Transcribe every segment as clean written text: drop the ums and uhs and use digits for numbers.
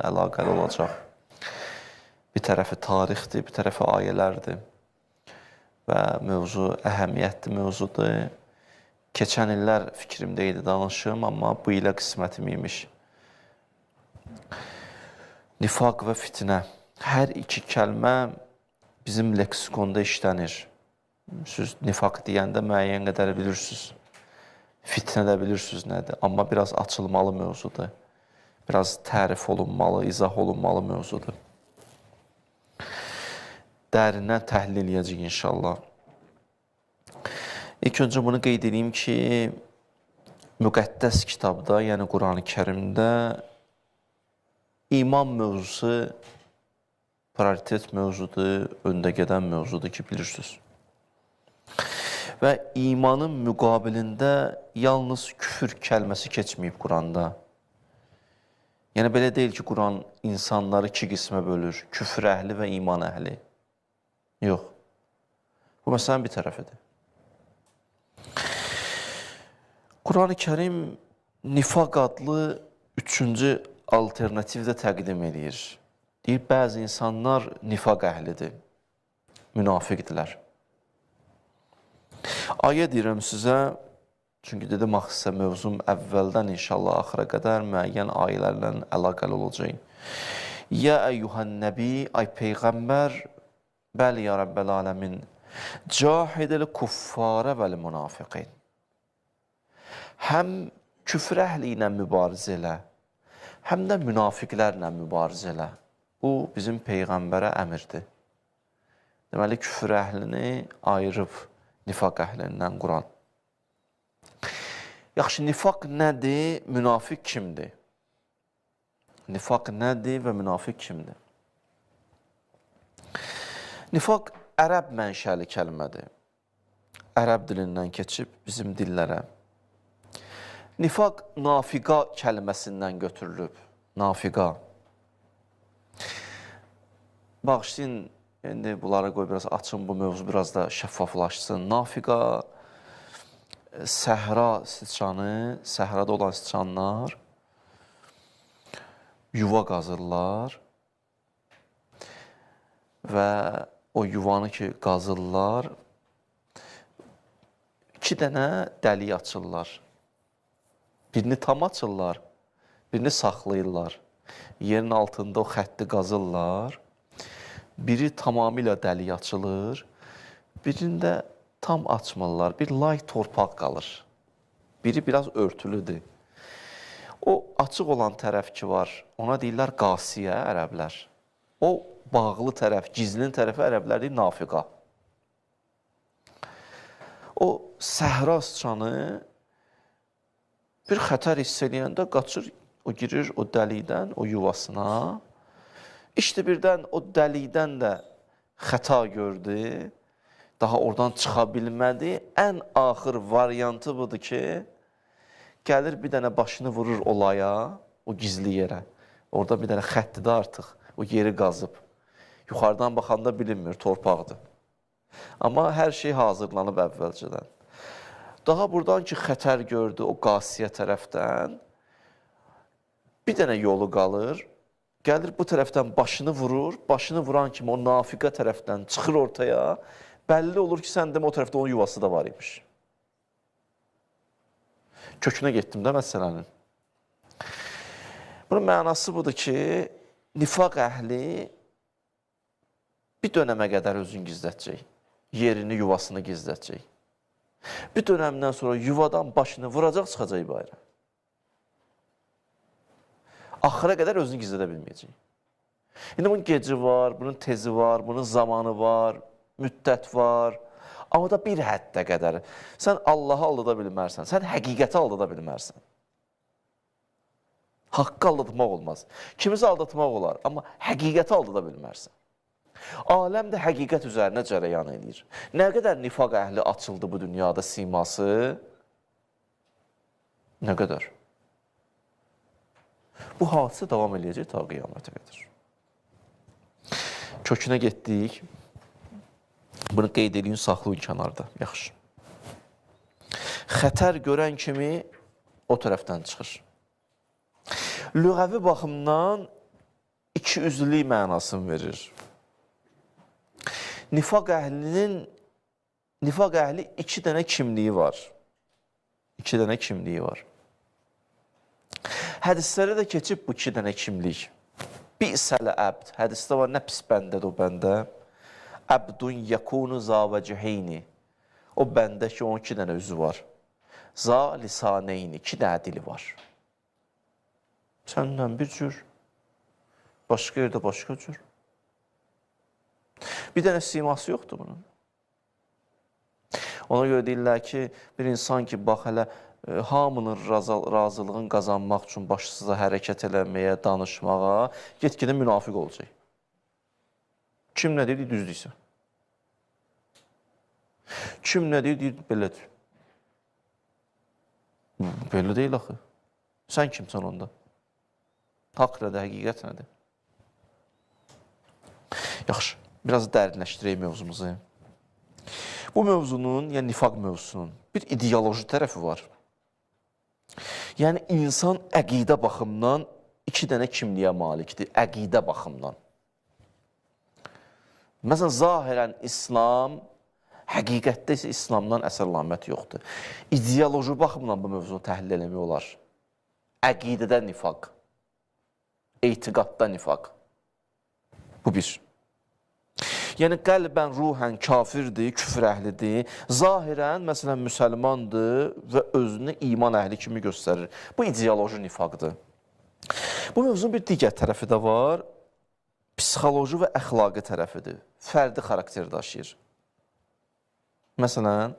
əlaqəli olacaq. Bir tərəfi tarixdir, bir tərəfi ayələrdir və mövzu əhəmiyyətli mövzudur. Keçən illər fikrimdə idi danışım, amma bu ilə qismətim imiş. Nifaq və fitnə. Hər iki kəlmə bizim leksikonda işlənir. Siz nifaq deyəndə müəyyən qədər bilirsiniz. Fitnə də bilirsiniz nədir. Amma biraz açılmalı mövzudur. Biraz tərif olunmalı, izah olunmalı mövzudur. Dərindən təhlil edəcək inşallah. İlk öncə bunu qeyd edeyim ki, müqəddəs kitabda, yəni Quran-ı Kərimdə iman mövzusu prioritet mövzudur, öndə gedən mövzudur ki, bilirsiniz. Və imanın müqabilində yalnız küfür kəlməsi keçməyib Quranda. Yəni, belə deyil ki, Quran insanları iki qismə bölür, küfür əhli və iman əhli. Yox. Bu məsələnin bir tərəfidir. Quran-ı Kərim nifaq adlı üçüncü alternativdə təqdim edir. Deyir, bəzi insanlar nifaq əhlidir, münafiqdirlər. Ayə deyirəm sizə, çünki dedim, axı mövzum əvvəldən inşallah axıra qədər müəyyən ayələrlə əlaqəli olacaq. Ya əyyuhən nəbi, ay Peyğəmbər, bəli ya Rəbbəl aləmin, cahidəl kuffarə vəl münafiqin. Həm küfr əhli ilə mübarizə elə, həm də münafiqlərlə mübarizə elə. Bu, bizim Peyğəmbərə əmirdir. Deməli, küfr əhlini ayırıb nifaq əhlindən Quran. Yaxşı, nifaq nədir, münafiq kimdir? Nifaq nədir və münafiq kimdir? Nifaq ərəb mənşəli kəlmədir. Ərəb dilindən keçib bizim dillərə. Nifaq nafiqa kəlməsindən götürülüb. Nafiqa. Bağışlayın, indi bunlara qoy biraz açın, bu mövzu biraz da şəffaflaşsın. Nafiqa, səhra sıçanı, səhrada olan sıçanlar yuva qazırlar və o yuvanı ki qazırlar, 2 dənə dəlik açırlar. Birini tam açırlar, birini saxlayırlar. Yerin altında o xətti qazırlar. Biri tamamilə dəlik açılır, birində tam açmırlar. Bir lay torpaq qalır. Biri biraz örtülüdür. O açıq olan tərəf ki var, ona deyirlər qasiyə ərəblər. O bağlı tərəf, gizlin tərəfi ərəblər deyir nafiqa. O səhra sıçanı bir xətər hiss eləyəndə qaçır, o girir o dəlikdən, o yuvasına. İşte birdən o dəlikdən də xəta gördü, daha oradan çıxa bilmədi. Ən axır variantı budur ki, gəlir bir dənə başını vurur olaya, o gizli yerə. Orada bir dənə xəttidir artıq, o yeri qazıb. Yuxarıdan baxanda bilinmir, torpaqdır. Amma hər şey hazırlanıb əvvəlcədən. Daha buradan ki, xətər gördü o qasiyə tərəfdən, bir dənə yolu qalır, gəlir bu tərəfdən başını vurur, başını vuran kimi o nafiqə tərəfdən çıxır ortaya, bəlli olur ki, sən demə o tərəfdə onun yuvası da var imiş. Kökünə getdim də məsələnin. Bunun mənası budur ki, nifaq əhli bir dönəmə qədər özünü gizlətəcək, yerini, yuvasını gizlətəcək. Bir dönəmdən sonra yuvadan başını vuracaq, çıxacaq bayra. Axıra qədər özünü gizlədə bilməyəcək. İndi bunun geci var, bunun tezi var, bunun zamanı var, müddət var. Amma da bir həddə qədər. Sən Allahı aldada bilmərsən, sən həqiqəti aldada bilmərsən. Haqqı aldatmaq olmaz. Kimizi aldatmaq olar, amma həqiqəti aldada bilmərsən. Aləm də həqiqət üzərinə cərəyan edir. Nə qədər nifaq əhli açıldı bu dünyada siması? Nə qədər? Bu hadisə davam edəcək ta qiyamətə qədər. Kökünə getdik. Bunu qeyd edin, saxlayın kənarda. Yaxşı. Xətər görən kimi o tərəfdən çıxır. Lüğəvi baxımdan ikiyüzlülük mənasını verir. Nifaq əhli iki dənə kimliyi var. İki dənə kimliyi var. Hədislərdə də keçib bu iki dənə kimlik. Bi'sələ əbd. Hədisdə var, nə pis bəndədir o bəndə. Əbdun yəkunu za vəciheyni. O bəndə ki, onun iki dənə üzü var. Za lisaneyni. İki dənə dili var. Səndən bir cür, başqa yerdə başqa cür. Bir dənə siması yoxdur bunun. Ona görə deyirlər ki, bir insan ki, bax hələ hamının razılığını qazanmaq üçün başsıza hərəkət eləməyə, danışmağa, get-gedə münafiq olacaq. Kim nə deyir, düzdürsə. Kim nə deyir, belədir. Belə deyil axı. Sən kimsən onda? Haqq nədir, həqiqət nədir? Yaxşı, biraz dərinləşdirək mövzumuzu. Bu mövzunun, yəni nifaq mövzusunun bir ideoloji tərəfi var. Yəni, insan əqidə baxımdan iki dənə kimliyə malikdir, əqidə baxımdan. Məsələn, zahirən İslam, həqiqətdə isə İslamdan əsər-əlamət yoxdur. İdeoloji baxımdan bu mövzunu təhlil eləmək olar. Əqidədə nifaq, etiqadda nifaq. Bu bir. Yəni, qəlbən, ruhən kafirdir, küfr əhlidir. Zahirən, məsələn, müsəlmandır və özünü iman əhli kimi göstərir. Bu ideoloji nifaqdır. Bu mövzunun bir digər tərəfi də var. Psixoloji və əxlaqi tərəfidir. Fərdi xarakter daşıyır. Məsələn,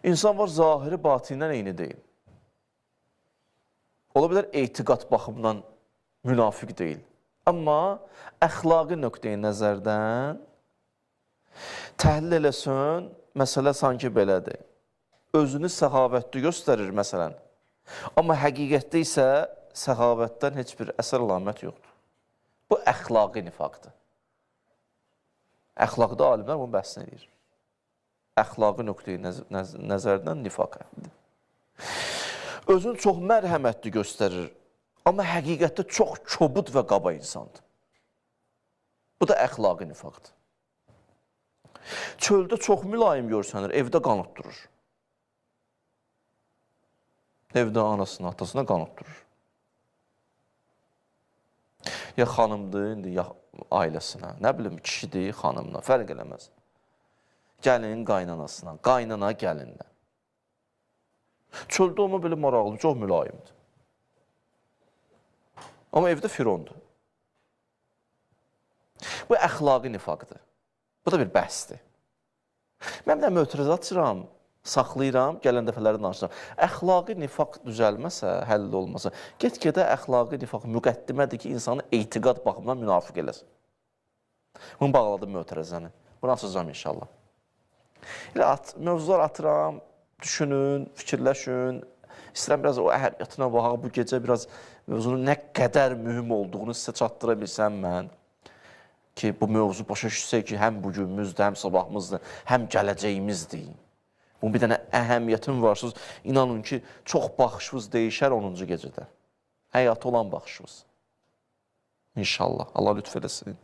insan var, zahiri batindən eyni deyil. Ola bilər, etiqad baxımından münafiq deyil. Amma əxlaqi nöqteyi nəzərdən təhlil eləsən, məsələ sanki belədir. Özünü səxavətli göstərir, məsələn. Amma həqiqətdə isə səxavətdən heç bir əsər-əlamət yoxdur. Bu əxlaqi nifaqdır. Əxlaqda alimlər bunu bəhsin edir. Əxlaqi nöqteyi nəzərdən nifaq əhlidir. Özünü çox mərhəmətli göstərir. Amma həqiqətdə çox kobud və qaba insandır. Bu da əxlaqi nifaqdır. Çöldə çox mülayim görsənir, evdə qanıt durur. Evdə anasına, atasına qanıt durur. Ya xanımdır, indi ya ailəsinə, nə bilim, kişidir, xanımla, fərq eləməz. Gəlin qaynanasına, qaynana gəlinlə. Çöldə olma belə maraqlı, çox mülayimdir. Amma evdə firondur. Bu əxlaqi nifaqdır. Bu da bir bəhsdir. Mən bir də mötərizat çıxıram, saxlayıram, gələn dəfələri danışıram. Əxlaqi nifaq düzəlməsə, həll olmasa, get-gedə əxlaqi nifaq müqəddimədir ki, insanı etiqad baxımından münafiq eləsin. Bunu bağladım mötərizəni. Bunu açacağım inşallah. Elə mövzular atıram, düşünün, fikirləşin. İstəyirəm biraz o əhəmiyyətinə baxaq, bu gecə biraz mövzunun nə qədər mühüm olduğunu sizə çatdıra bilsəm mən. Ki, bu mövzu başa düşsək ki, həm bugünümüzdür, həm sabahımızdır, həm gələcəyimizdir. Bunun bir dənə əhəmiyyətin varsınız. İnanın ki, çox baxışınız dəyişər 10-cu gecədə. Həyatı olan baxışınız. İnşallah. Allah lütf eləsin.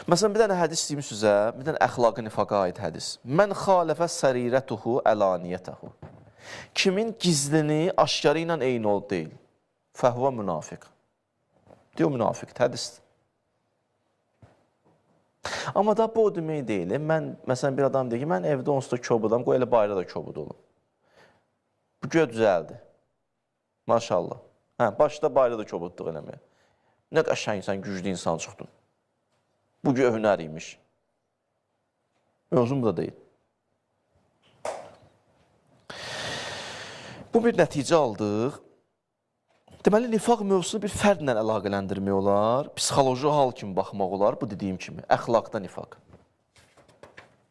Məsələn, bir dənə hədis deyim sizə, bir dənə əxlaqi nifaqa aid hədis. Mən xaləfə sərirətuhu əlaniyyətəhu. Kimin gizlini aşkarı ilə eyni ol deyil. Fəhvə münafiq. Diyor münafiqdir, hədisdir. Amma da bu o demək deyil. Mən, məsələn, bir adam deyir ki, mən evdə onsuz da kobudam, qoy elə bayra da kobud olum. Bu göyə düzəldi. Maşallah. Hə, başda bayra da kobudluq eləməyə. Nə qəşəngsən, güclü insan çıxdın. Bu göyə hünər imiş. Mövzum da deyil. Bu bir nəticə aldıq. Deməli, nifaq mövzusunu bir fərdlə əlaqələndirmək olar, psixoloji hal kimi baxmaq olar, bu dediyim kimi, əxlaqda nifaq.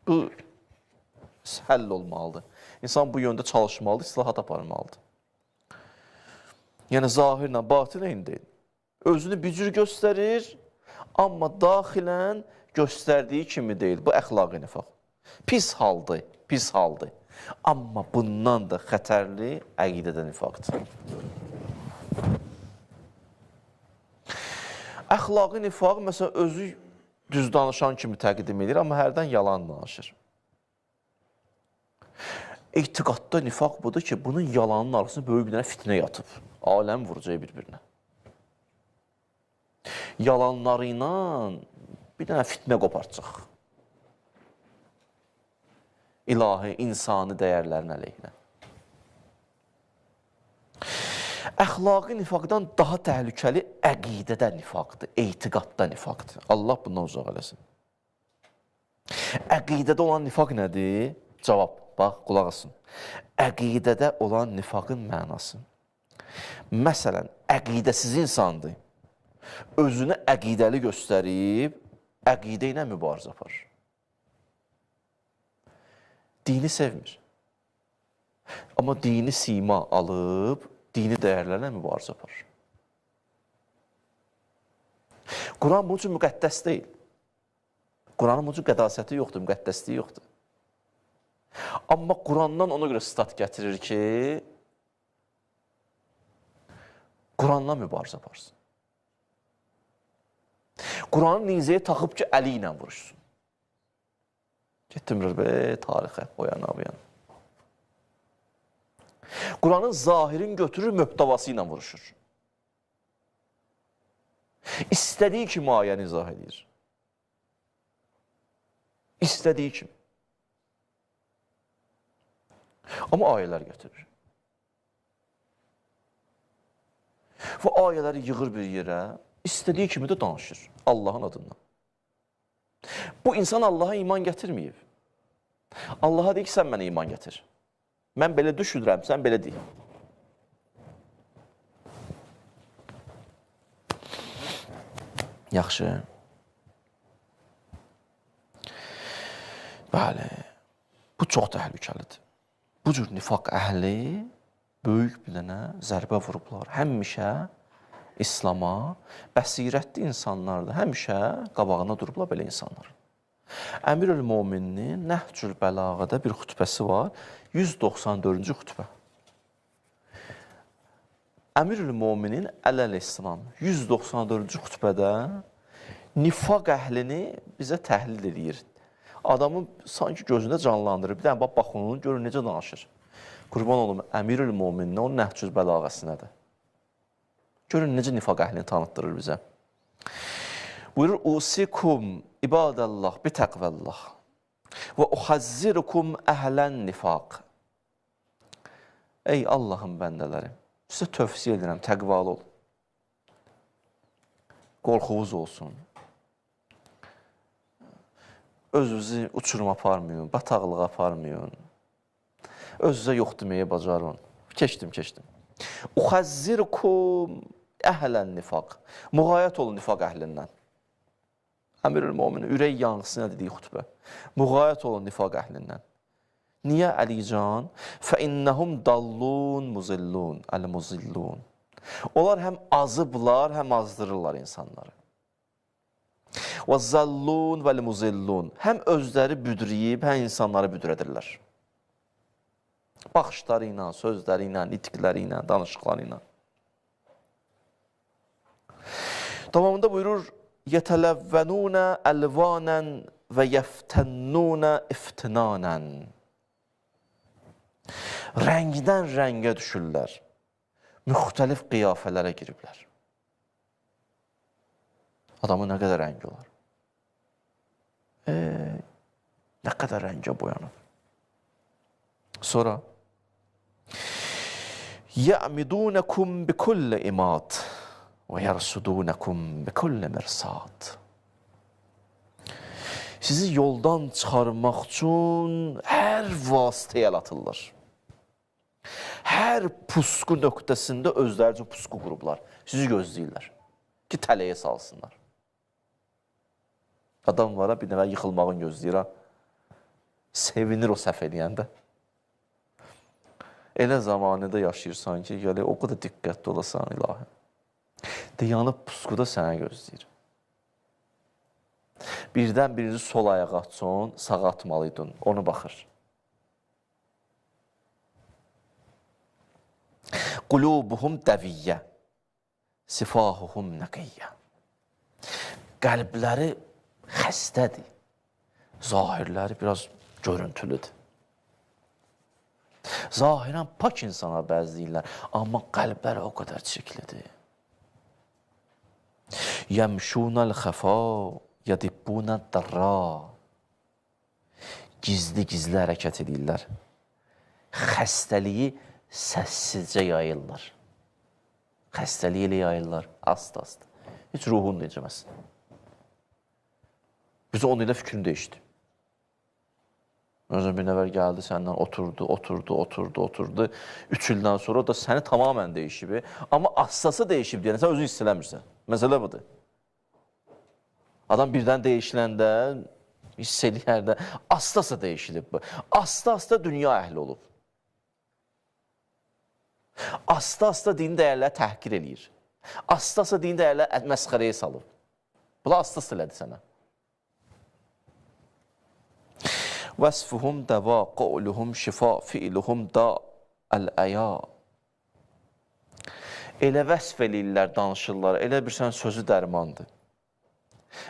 Bu həll olmalıdır. İnsan bu yöndə çalışmalıdır, islahat aparmalıdır. Yəni, zahirlə, batinlə eyni deyil. Özünü bir cür göstərir, amma daxilən göstərdiyi kimi deyil. Bu əxlaqi nifaq. Pis haldır, pis haldır. Amma bundan da xətərli əqidədə nifaqdır. Əxlaqi nifaq, məsələn, özü düz danışan kimi təqdim edir, amma hərdən yalan danışır. Etiqadda nifaq budur ki, bunun yalanın arasında böyük bir dənə fitnə yatıb. Aləm vuracaq bir-birinə. Yalanları ilə bir dənə fitnə qoparacaq. İlahi, insani dəyərlərin əleyhinə. Əxlaqi nifaqdan daha təhlükəli əqidədə nifaqdır, etiqadda nifaqdır. Allah bundan uzaq eləsin. Əqidədə olan nifaq nədir? Cavab, bax, qulaq asın. Əqidədə olan nifaqın mənası. Məsələn, əqidəsiz insandır. Özünü əqidəli göstərib, əqidə ilə mübarizə aparır. Dini sevmir. Amma dini sima alıb, dini dəyərlərlə mübarizə aparır. Quran bunun üçün müqəddəs deyil. Quranın bunun üçün qədasəti yoxdur, müqəddəsliyi yoxdur. Amma Qurandan ona görə stat gətirir ki, Quranla mübarizə aparsın. Quranı nizəyə taxıb ki, əli ilə vuruşsun. Getdimir be, tarixə, o yana, bu yana. Quranın zahirin götürür, möhtəvası ilə vuruşur. İstədiyi kimi ayəni izah edir. İstədiyi kimi. Amma ayələr gətirir. Və ayələri yığır bir yerə, istədiyi kimi də danışır Allahın adından. Bu insan Allaha iman gətirməyib. Allaha deyir ki, sən mənə iman gətir. Mən belə düşünürəm, sən belə deyil. Yaxşı. Bəli, bu çox təhlükəlidir. Bu cür nifaq əhli böyük bir dənə zərbə vurublar. Həmişə İslama bəsirətli insanlardır. Həmişə qabağına durublar belə insanlar. Əmir-ül-Mominin Nəhcül Bəlağədə bir xütbəsi var. 194-cü xütbə. Əmir-ül-Mominin Ələl-İslam 194-cü xütbədə nifaq əhlini bizə təhlil edir. Adamın sanki gözündə canlandırır. Bir dənə bax onu, görün necə danışır. Qurban olum, Əmir-ül-Mominin o Nəhcül Bəlağəsinədir. Görün necə nifaq əhlini tanıtdırır bizə. Buyurur, usikum ibadəllah bi təqvəllah və uxəzzirukum əhlən nifaq. Ey Allahın bəndələri, sizə tövsiyə edirəm, təqvalı olun. Qorxuvuz olsun. Özünüzü uçuruma aparmayın, bataqlığa aparmayın. Özünüzə yox deməyə bacarın. Keçdim. Uxəzzirukum əhlən nifaq. Müğayət olun nifaq əhlindən. Əmir-ül-Mominin ürək yanğısına dediyi xütbə. Müğayət olun nifaq əhlindən. Niyə Əlican? Fəinnəhum dallun muzillun, əl-muzillun. Onlar həm azıblar, həm azdırırlar insanları. Və zallun vəl-muzillun. Həm özləri büdrəyib, həm insanları büdrədirlər. Baxışları ilə, sözləri ilə, itikləri ilə, danışıqları ilə. Davamında buyurur, yətələvvənunə əlvanən və yəftənnunə iftinanən. Rəngdən rəngə düşürlər. Müxtəlif qiyafələrə giriblər. Adamın nə qədər rəngi olar? Nə qədər rəngə boyanıb. Sonra yə'midunəkum bi kulli imad və yərsudunəkum bi kulli mirsad. Sizi yoldan çıxarmaq üçün hər vasitəyə el atırlar. Hər pusqu nöqtəsində özləri üçün pusqu qurublar. Sizi gözləyirlər ki, tələyə salsınlar. Adamlara bir nəvə yıxılmağın gözləyir, sevinir o səhv eləyəndə. Elə zamanədə yaşayırsan ki, o qədər diqqətli olasan ilahi. Dayanıb pusquda sənə gözləyir. Birdən birinci sol ayağı atsan, sağa atmalıydın, onu baxır. Qulubuhum dəviyyə, sifahuhum nəqiyyə. qəlbləri xəstədir. Zahirləri biraz görüntülüdür. Zahirən pak insana bəzləyirlər, amma qəlbləri o qədər çirklidir. Yəmşunəl xəfa, yədibbunəd dərra. Gizli-gizli hərəkət edirlər. Xəstəliyi səssizcə yayırlar. Xəstəliyi elə yayırlar, asta-asta. Heç ruhun necəməsin. Biz 10 ilə fikrini dəyişdi. Özün bir nəfər gəldi, səndən oturdu. 3 ildən sonra da səni tamamən dəyişib. Amma astası dəyişib deyən, sən özün hiss eləmirsən. Məsələ budur. Adam birdən dəyişiləndə, hiss eləyərdə, astasa dəyişilib bu. Asta-asta dünya əhli olub. Asta-asta dini dəyərləri təhqir eləyir. Asta-asta dini dəyərləri məsxərəyə salıb. Bunlar asta-asta elədi sənə. Vəsfuhum dəva, qavluhum şifa, fiiluhum da əl-əya. Elə vəsf eləyirlər, danışırlar, elə bilsən sözü dərmandır.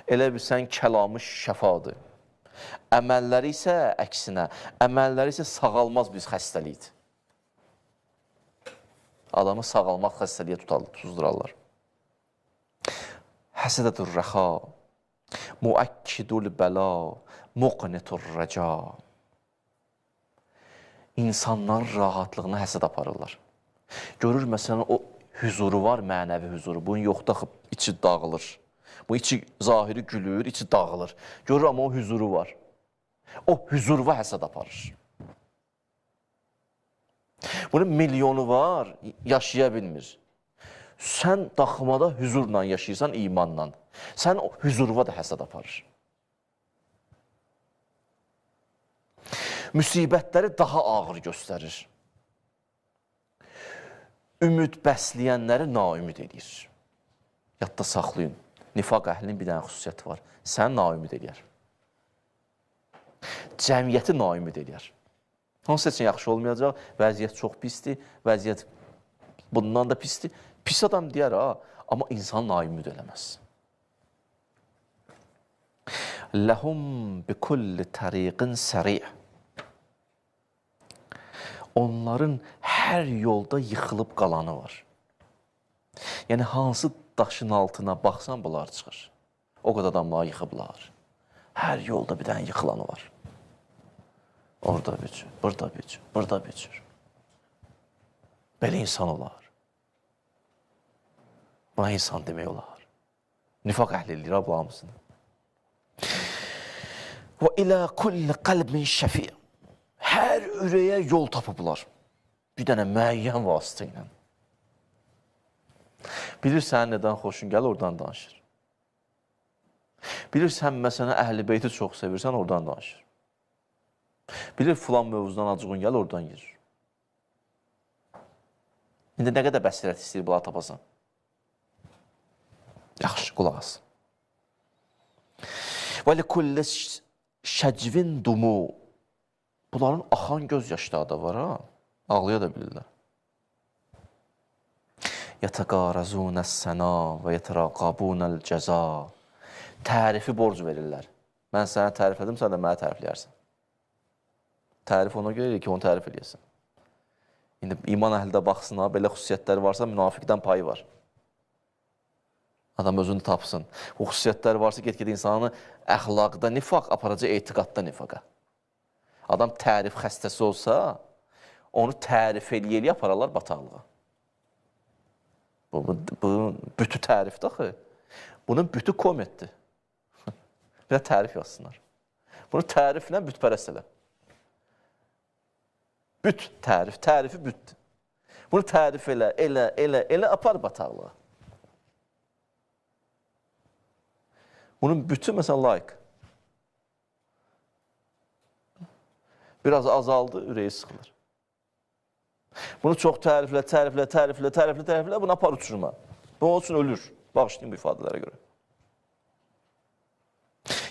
Elə bilsən kəlamı şəfadır. Əməlləri isə əksinə, əməlləri isə sağalmaz bir xəstəlikdir. Adamı sağalmaq xəstəliyə tuzdurarlar. Həsədədur rəxa, müəkkidul bəla, muqnitur rəca. İnsanların rahatlığına həsəd aparırlar. Görür, məsələn, o hüzuru var, mənəvi hüzuru. Bunun yoxda içi dağılır. Bu içi zahiri gülür, içi dağılır. Görür, amma o hüzuru var. O hüzurva həsəd aparır. Bunun milyonu var, yaşaya bilmir. Sən daxmada hüzurla yaşayırsan, imanla. Sən o hüzurva da həsəd aparır. Müsibətləri daha ağır göstərir. Ümid bəsləyənləri naümid edir. Yadda saxlayın. Nifaq əhlinin bir dənə xüsusiyyəti var. Sən naümid edir. Cəmiyyəti naümid edir. Hansı üçün yaxşı olmayacaq? Vəziyyət çox pisdir. Vəziyyət bundan da pisdir. Pis adam deyər, amma insan naümid eləməz. Ləhum bi kulli təriqin səri'. Onların hər yolda yıxılıb qalanı var. Yəni, hansı daşın altına baxsan, bunlar çıxır. O qədər adamlar yıxıblar. Hər yolda bir dənə yıxılanı var. Orada bücür, burada bücür, burada bücür. Belə insan olar. Buna insan demək olar. Nifaq əhli eləyir, bu hamısını. Və ilə kulli qəlbin şəfiyə. Hər ürəyə yol tapıblar. Bir dənə müəyyən vasitə ilə. Bilirsən nədən xoşun gəlir, oradan danışır. Bilirsən, məsələn, əhl-i beyti çox sevirsən, oradan danışır. Bilir, filan mövzudan acığın gəlir, oradan girir. İndi nə qədər bəsirət istəyir bunları tapasan? Yaxşı, qulaq as. Və likulli şəcvin dumu. Bunların axan göz yaşları da var, ha? Ağlaya da bilirlər. Yətəqarazunəs səna və yətəraqabunəl cəza. Tərifi borc verirlər. Mən sənə tərif edim, sən də mənə tərifləyərsən. Tərif ona görə ki, onu tərif eləyəsən. İndi iman əhlidə baxsın, belə xüsusiyyətləri varsa, münafiqdən payı var. Adam özünü tapsın. Bu xüsusiyyətləri varsa, get-gedə insanı əxlaqda nifaq, aparacaq etiqadda nifaqa. Adam tərif xəstəsi olsa, onu tərif eləyə apararlar bataqlığa. Bu bütü tərifdir axı. Bunun bütü kometdir. Bir də tərif yazsınlar. Bunu təriflə bütpərəst elə. Büt tərif, tərifi bütdür. Bunu tərif elə apar bataqlığa. Bunun bütü məsələn layiq. Biraz azaldı, ürəyi sıxılır. Bunu çox təriflə, bunu apar uçurma. Bu onun üçün ölür. Bağışlayın bu ifadələrə görə.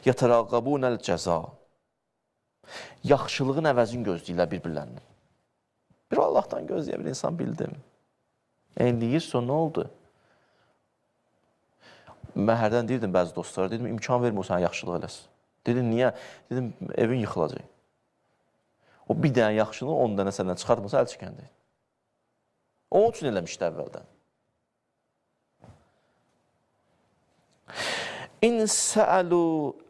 Yətəraqabunəl cəza. Yaxşılığın əvəzini gözləyirlər bir-birlərinin. Bir Allahdan gözləyə bir insan bildim. Eləyir, sonra nə oldu? Mən hərdən deyirdim bəzi dostlara, dedim, imkan vermə o sənə yaxşılıq eləsin. Dedim, niyə? Dedim, evin yıxılacaq. O bir dənə yaxşılıq 10 dənə səndən çıxartmasa əl çəkəndi. Onun üçün eləmişdi əvvəldən. İn səəlu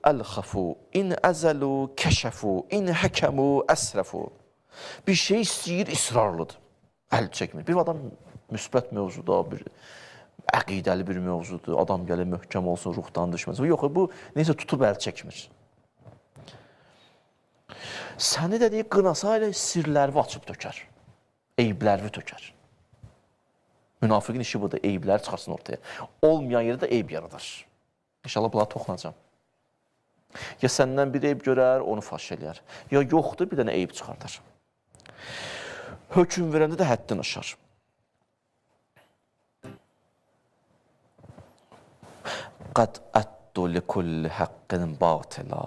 əlxafu, in əzəlu kəşəfu, in həkəmu əsrəfu. Bir şey istəyir, israrlıdır. Əl çəkmir. Bir adam müsbət mövzuda, bir əqidəli bir mövzudur. Adam gəlir, möhkəm olsun, ruhdan düşməsin. Yox, bu neysə tutub əl çəkmir. Səni də deyib, qınasa ilə sirlərini açıb tökər. Eyblərini tökər. Münafiqin işi budur, eybləri çıxarsın ortaya. Olmayan yerdə eyb yaradar. İnşallah bunlara toxunacam. Ya səndən bir eyb görər, onu faş eləyər. Ya yoxdur, bir dənə eyb çıxardar. Hökm verəndə də həddin aşar. Qad əddu likulli həqqin batila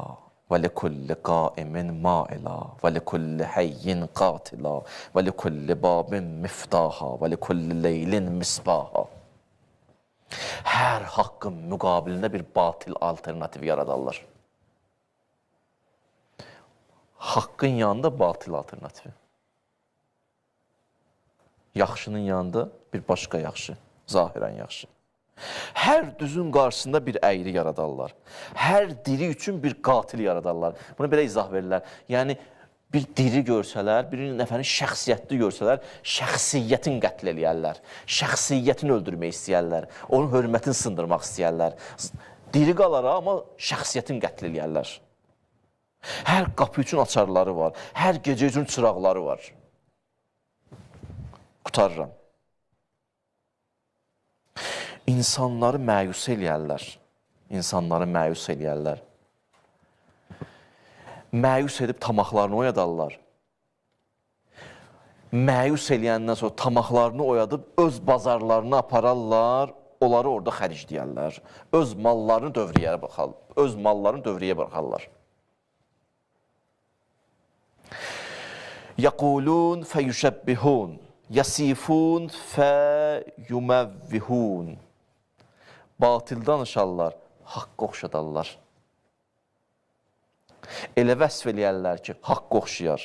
və likulli qaimin maila və likulli həyyin qatila və likulli babin miftaha və likulli leylin misbaha. Hər haqqın müqabilində bir batil alternativ yaradarlar. Haqqın yanında batil alternativi. Yaxşının yanında bir başqa yaxşı, zahirən yaxşı. Hər düzün qarşısında bir əyri yaradarlar. Hər diri üçün bir qatil yaradarlar. Bunu belə izah verirlər. Yəni, bir diri görsələr, bir nəfərin şəxsiyyətli görsələr, şəxsiyyətin qətl eləyərlər. Şəxsiyyətini öldürmək istəyərlər. Onun hörmətini sındırmaq istəyərlər. Diri qalara, amma şəxsiyyətin qətl eləyərlər. Hər qapı üçün açarları var. Hər gecə üçün çıraqları var. Qutarıram. İnsanları məyus eləyərlər. İnsanları məyus eləyərlər. Məyus edib tamaqlarını oyadarlar. Məyus eləyəndən sonra tamaqlarını oyadıb öz bazarlarına apararlar, onları orada xəricləyərlər. Öz mallarını dövriyyəyə baxarlar. Öz mallarını dövriyyəyə baxarlar. Yəqulun fəyüşəbbihun, yəsifun fəyuməvvihun. Batil danışarlar, haqqı oxşadarlar. Elə vəsf eləyərlər ki, haqqı oxşayar.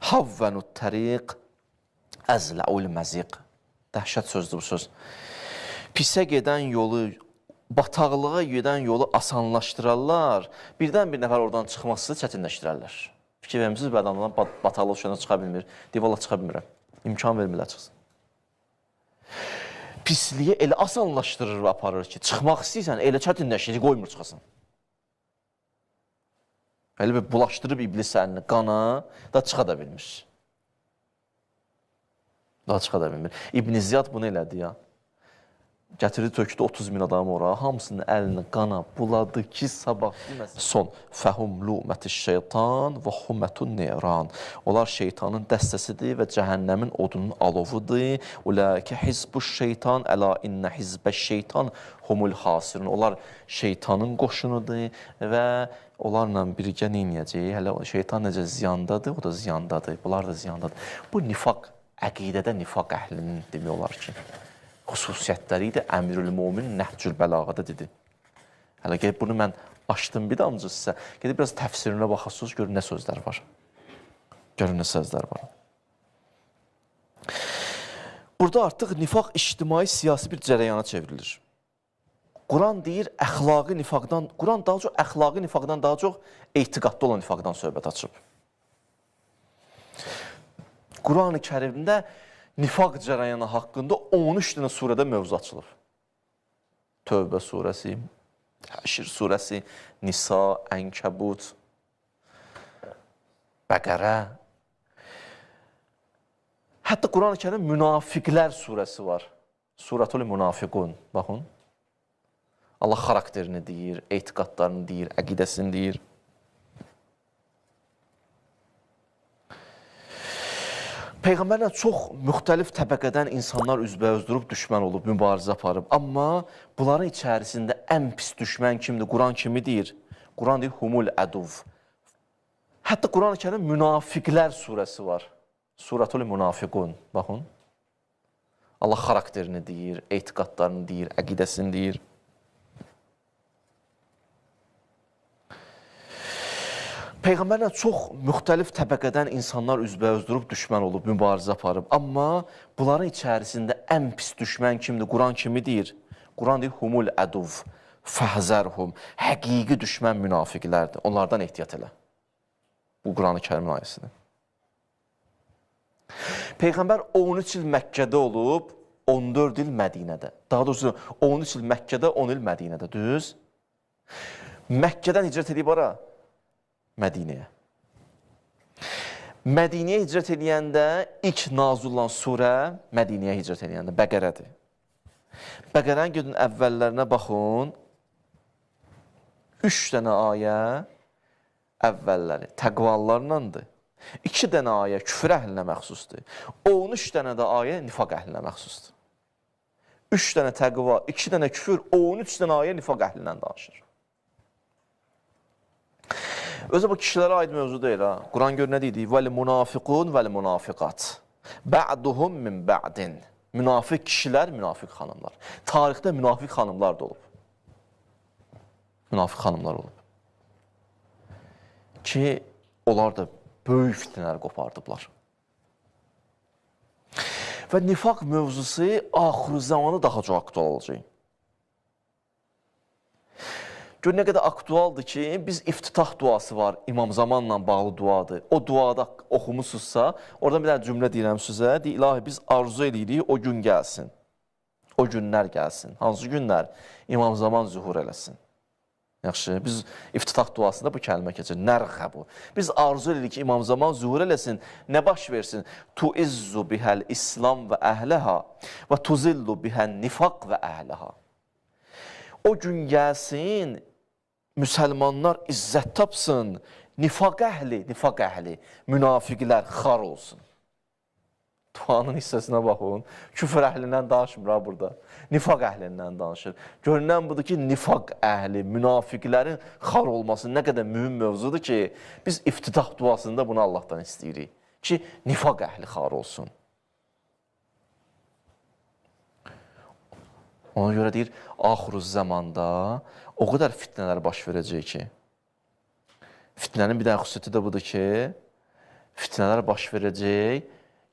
Havvənut təriq, əzləul məziq. Dəhşət sözdür bu söz. Pisə gedən yolu, bataqlığa gedən yolu asanlaşdırarlar. Birdən bir nəfər oradan çıxması çətinləşdirərlər. Fikir vermişsiniz, bədənlərdən bataqlıq şöyle çıxa bilmir. Divala çıxa bilmirəm. İmkan vermirlər çıxsın. Pisliyə elə asanlaşdırır və aparır ki, çıxmaq istəyirsən, elə çətinləşir, qoymur çıxasın. Elə bir bulaşdırıb iblis əlini qana, da çıxa da bilmir. Daha çıxa da bilmir. İbn Ziyad bunu elədi ya. Gətirdi, tökdü 30 min adamı oraya, hamısının əlini qana buladı ki, sabah deməsin. Son, fəhum luməti şeytan və humətun neyran. Onlar şeytanın dəstəsidir və cəhənnəmin odunun alovudur. Uləikə hizbuş şeytan, əla innə hizbəş şeytan humul hasirun. Onlar şeytanın qoşunudur və onlarla birgə neynəyəcək? Hələ şeytan necə ziyandadır, o da ziyandadır, bunlar da ziyandadır. Bu nifaq, əqidədə nifaq əhlinin demək olar ki, xüsusiyyətləri idi, Əmirül-Mömin Nəhcül Bəlağada dedi. Hələ gəlib bunu mən açdım bir damcı sizə. Gedib biraz təfsirinə baxasınız, görün nə sözlər var. Görün nə sözlər var. Burada artıq nifaq ictimai siyasi bir cərəyana çevrilir. Quran deyir, əxlaqi nifaqdan, Quran daha çox əxlaqi nifaqdan daha çox etiqadda olan nifaqdan söhbət açıb. Quran-ı Kərimdə nifaq cərəyanı haqqında 13 dənə surədə mövzu açılır. Tövbə surəsi, Həşr surəsi, Nisa, Ənkəbut, Bəqərə. Hətta Quran-ı Kərim münafiqlər surəsi var. Suratul Münafiqun, baxın. Allah xarakterini deyir, etiqadlarını deyir, əqidəsini deyir. Peyğəmbərlə çox müxtəlif təbəqədən insanlar üzbəüz durub, düşmən olub, mübarizə aparıb. Amma bunların içərisində ən pis düşmən kimdir? Quran kimi deyir? Quran deyir, humul əduv. Hətta Quran-ı Kərim münafiqlər surəsi var. Suratul Münafiqun. Baxın. Allah xarakterini deyir, etiqadlarını deyir, əqidəsini deyir. Peyğəmbərlə çox müxtəlif təbəqədən insanlar üzbəüz durub düşmən olub, mübarizə aparıb. Amma bunların içərisində ən pis düşmən kimdir? Quran kimi deyir? Quran deyir, humul əduv, fəhzərhum. Həqiqi düşmən münafiqlərdir. Onlardan ehtiyat elə. Bu Quran-ı Kərimin ayəsidir. Peyğəmbər 13 il Məkkədə olub, 14 il Mədinədə. Daha doğrusu 13 il Məkkədə, 10 il Mədinədə, düz? Məkkədən hicrət edib ara? Mədinəyə. Mədinəyə hicrət edəndə ilk nazil olan surə Mədinəyə hicrət edəndə Bəqərədir. Bəqərənin gedin əvvəllərinə baxın. 3 dənə ayə əvvəlləri təqvalarındandır. 2 dənə ayə küfr əhlinə məxsusdur. 13 dənə də ayə nifaq əhlinə məxsusdur. 3 dənə təqva, 2 dənə küfür, 13 dənə ayə nifaq əhlindən danışır. Özü bu kişilərə aid mövzu deyil ha. Quran gör nə deyir? Vəl-munafiqun vəl-munafiqat. Bə'duhum min bə'din. Münafiq kişilər, münafiq xanımlar. Tarixdə münafiq xanımlar da olub. Münafiq xanımlar olub. Ki, onlar da böyük fitnələr qopardıblar. Və nifaq mövzusu axır zamanı daha çox aktual olacaq. Gör nə qədər aktualdır ki, biz iftitah duası var, İmam Zamanla bağlı duadır. O duada oxumusunuzsa, oradan bir dənə cümlə deyirəm sizə, deyir, ilahi biz arzu edirik, o gün gəlsin. O günlər gəlsin. Hansı günlər? İmam Zaman zühur eləsin. Yaxşı, biz iftitah duasında bu kəlmə keçir, nərxə bu. Biz arzu edirik ki, İmam Zaman zühur eləsin, nə baş versin? Tuizzu bihəl İslam və əhləha və tuzillu bihəl nifaq və əhləha. O gün gəlsin, müsəlmanlar izzət tapsın, nifaq əhli, münafiqlər xar olsun. Duanın hissəsinə baxın, küfür əhlindən danışmır ha burada, nifaq əhlindən danışır. Görünən budur ki, nifaq əhli, münafiqlərin xar olması nə qədər mühüm mövzudur ki, biz iftitah duasında bunu Allahdan istəyirik ki, nifaq əhli xar olsun. Ona görə deyir, axırız zamanda o qədər fitnələr baş verəcək ki, fitnənin bir dənə xüsusiyyəti də budur ki, fitnələr baş verəcək,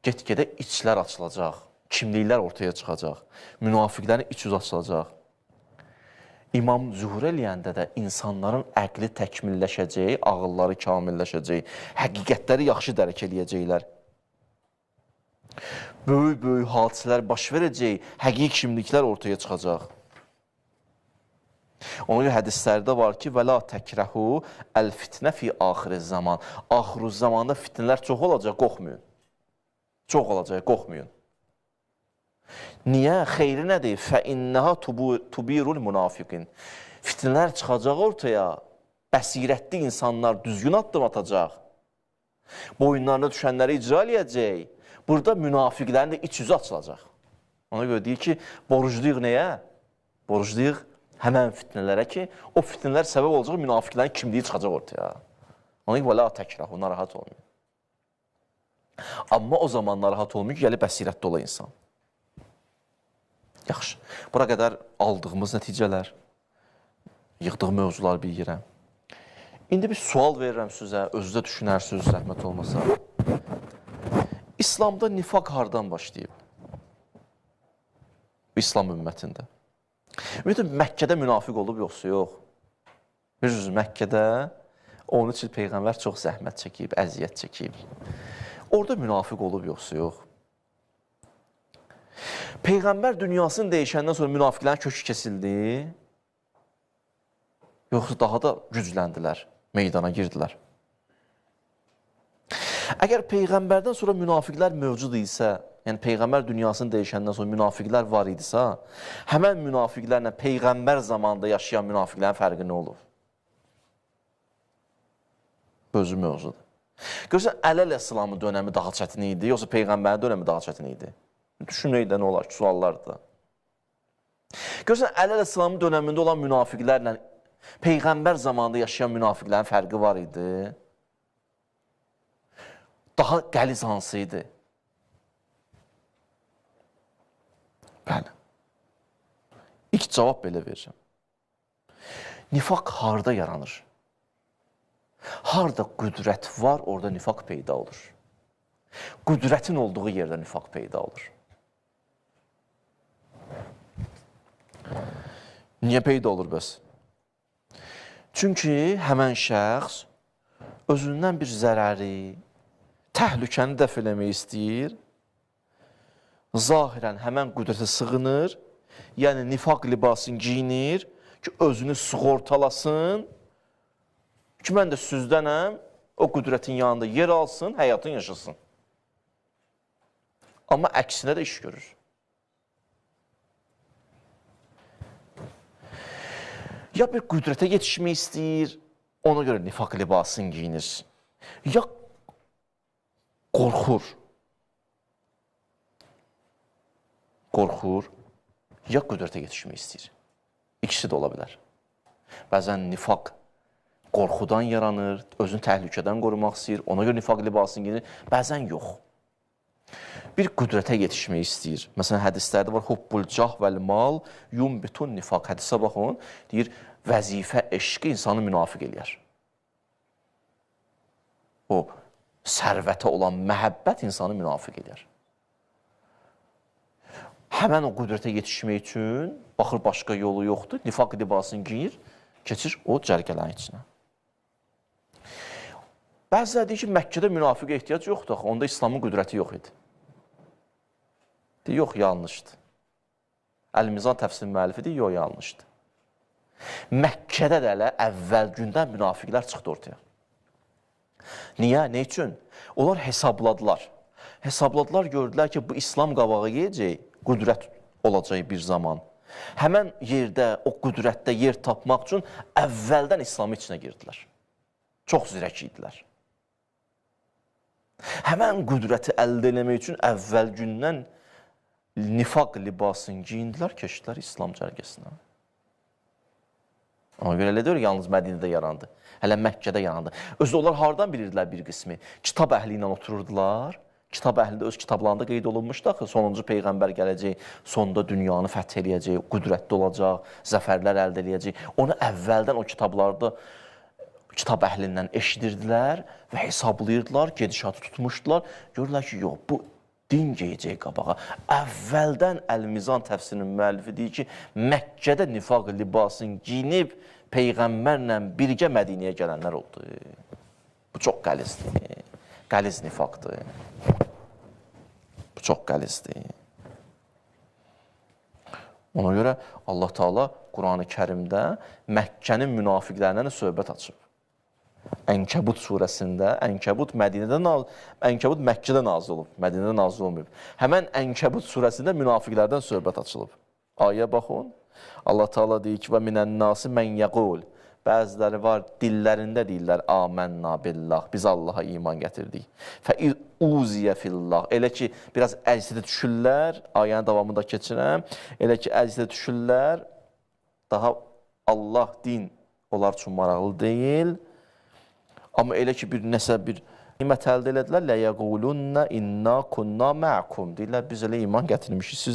get-gedə içlər açılacaq, kimliklər ortaya çıxacaq, münafiqlərin iç yüz açılacaq. İmam zühur eləyəndə də insanların əqli təkmilləşəcək, ağılları kamilləşəcək, həqiqətləri yaxşı dərk eləyəcəklər. Böyük hadisələr baş verəcək, həqiqi kimliklər ortaya çıxacaq. Ona görə hədislərdə var ki, وَلَا تَكْرَهُ الْفِتْنَ فِي آخِرِ الزَّمَانِ Axır zamanda fitnələr çox olacaq, qorxmayın. Çox olacaq, qorxmayın. Niyə? Xeyri nədir? فَإِنَّهَا تُبِيرُ الْمُنَافِقِينَ Fitnələr çıxacaq ortaya, bəsirətli insanlar düzgün addım atacaq, boyunlarına düşənləri icra eləyəcək. Burada münafiqlərin də iç yüzü açılacaq. Ona görə deyir ki, borcluyuq nəyə? Borcluyuq həmən fitnələrə ki, o fitnələr səbəb olacaq, münafiqlərin kimliyi çıxacaq ortaya. Ona görə vələ təkrahu, narahat olmuyor. Amma o zaman narahat olmuyor ki, gəlib bəsirətli ola insan. Yaxşı, bura qədər aldığımız nəticələr, yığdığım mövzular bir yerə. İndi bir sual verirəm sizə, özünüzə düşünərsiniz, zəhmət olmasa. İslamda nifaq hardan başlayıb? İslam ümmətində. Ümumiyyətlə, Məkkədə münafiq olub, yoxsa yox? Bilirsiniz, Məkkədə 13 il Peyğəmbər çox zəhmət çəkib, əziyyət çəkib. Orada münafiq olub, yoxsa yox? Peyğəmbər dünyasını dəyişəndən sonra münafiqlərin kökü kesildi, yoxsa daha da gücləndilər, meydana girdilər. Əgər Peyğəmbərdən sonra münafiqlər mövcud isə, yəni Peyğəmbər dünyasını dəyişəndən sonra münafiqlər var idisə, həmən münafiqlərlə Peyğəmbər zamanında yaşayan münafiqlərin fərqi nə olur? Özü mövzudur. Görürsən, Əl-Əslamın dönəmi daha çətin idi, yoxsa Peyğəmbərin dönəmi daha çətin idi? Düşünək də nə olar ki, suallardır da. Görürsən, Əl-Əslamın dönəmində olan münafiqlərlə Peyğəmbər zamanında yaşayan münafiqlərin fərqi var idi. Daha qəliz hansı idi? Bəli. İlk cavab belə verəcəm. Nifaq harda yaranır? Harda qüdrət var, orada nifaq peyda olur. Qüdrətin olduğu yerdə nifaq peyda olur. Niyə peyda olur bəs? Çünki həmən şəxs özündən bir zərəri, təhlükəni dəf eləmək istəyir, zahirən həmən qüdrətə sığınır, yəni nifaq libasını giyinir ki, özünü sığortalasın, ki, mən də süzdənəm, o qüdrətin yanında yer alsın, həyatını yaşasın. Amma əksinə də iş görür. Ya bir qüdrətə yetişmək istəyir, ona görə nifaq libasını giyinir. Ya qorxur, ya qüdrətə yetişmək istəyir. İkisi də ola bilər. Bəzən nifaq qorxudan yaranır, özünü təhlükədən qorumaq istəyir, ona görə nifaq libasını giyinir, bəzən yox. Bir qüdrətə yetişmək istəyir. Məsələn, hədislərdə var, hubbul cah vəl mal yumbitun nifaq. Hədisə baxın, deyir, vəzifə eşqi insanı münafiq eləyər. O, sərvətə olan məhəbbət insanı münafiq eləyər. Həmən o qüdrətə yetişmək üçün, baxır başqa yolu yoxdur, nifaq libasını giyir, keçir o cərgələrin içinə. Bəziləri deyir ki, Məkkədə münafiqə ehtiyac yoxdur, onda İslamın qüdrəti yox idi. Deyir, yox, yanlışdır. Əl-Mizan təfsir müəllifi deyir, yox, yanlışdır. Məkkədə də elə əvvəl gündən münafiqlər çıxdı ortaya. Niyə? Ne üçün? Onlar hesabladılar. Hesabladılar, gördülər ki, bu İslam qabağa yiyəcək, qüdrət olacaq bir zaman. Həmən yerdə, o qüdrətdə yer tapmaq üçün əvvəldən İslamın içinə girdilər. Çox zirək idilər. Həmən qüdrəti əldə eləmək üçün əvvəl gündən nifaq libasını giyindilər, keçdilər İslam cərgəsinə. Ona görə elə deyir, yalnız Mədinədə yarandı. Hələ Məkkədə yarandı. Özü onlar hardan bilirdilər bir qismi? Kitab əhli ilə otururdular. Kitab əhlində öz kitablarında qeyd olunmuşdu axı, sonuncu Peyğəmbər gələcək, sonda dünyanı fəth eləyəcək, qüdrətli olacaq, zəfərlər əldə eləyəcək. Onu əvvəldən o kitablarda kitab əhlindən eşidirdilər və hesablayırdılar, gedişatı tutmuşdular. Görürlər ki, yox, bu din geyəcək qabağa. Əvvəldən Əl-Mizan təfsirinin müəllifi deyir ki, Məkkədə nifaq libasını giyinib Peyğəmbərlə birgə Mədinəyə gələnlər oldu. Bu çox qəlizdir, qəliz nifaqdır. Bu çox qəlizdir. Ona görə Allah Teala Qur'an-ı Kərimdə Məkkənin münafiqlərindən söhbət açıb. Ənkəbut surəsində, Ənkəbut Məkkədə nazil olub, Mədinədə nazil olmayıb. Həmən Ənkəbut surəsində münafiqlərdən söhbət açılıb. Ayə baxın, Allah Teala deyir ki, və minən-nasi mən yəqul. Bəziləri var, dillərində deyirlər, amənna billah, biz Allaha iman gətirdik. Fəuziyə fillah, elə ki, biraz əziyyətə düşürlər, ayənin davamında keçirəm, elə ki, əziyyətə düşürlər, daha Allah din onlar üçün maraqlı deyil. Amma elə ki, nəsə bir nimət əldə elədilər, ləyəqulunnə inna kunna mə'kum, deyirlər, biz elə iman gətirmişik, siz